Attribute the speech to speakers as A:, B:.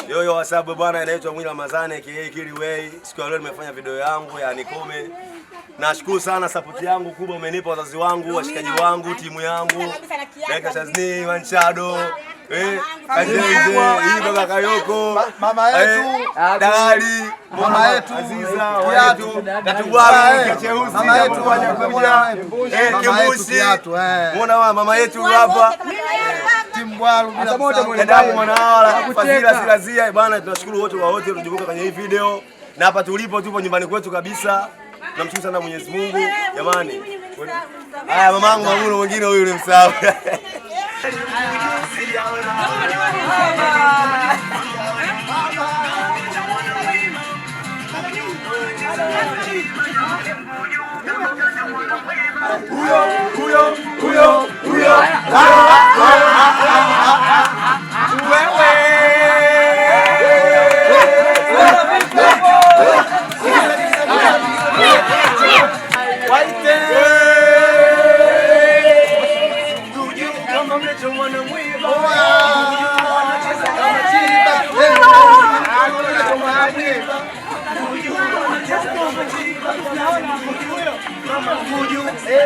A: Yo wasabu bwana, inaitwa Mwinyi Ramadhani aka Kiliway. Siku ya leo nimefanya video yangu ya Nikome. Nashukuru sana support yangu kubwa umenipa wazazi wangu, washikaji wangu, timu yangu. Dakika Shazni, Manchado, hii baba Kayoko,
B: mama yetu,
A: Dalali,
B: mama yetu
A: Aziza, watu, Natubwaru, Cheusi,
B: mama yetu
A: wajakuja, Kibushi. Muona mama yetu hapa.
B: Timbwaru bila
A: Mwanadamu Mwanawala, Fadhila Silazia bwana, tunashukuru wote wa wote tulijiunga kwenye hii video. Na hapa tulipo tupo nyumbani kwetu kabisa. Namshukuru sana Mwenyezi Mungu. Jamani. Haya mamangu mamuno mwingine huyu yule msahau. Huyo.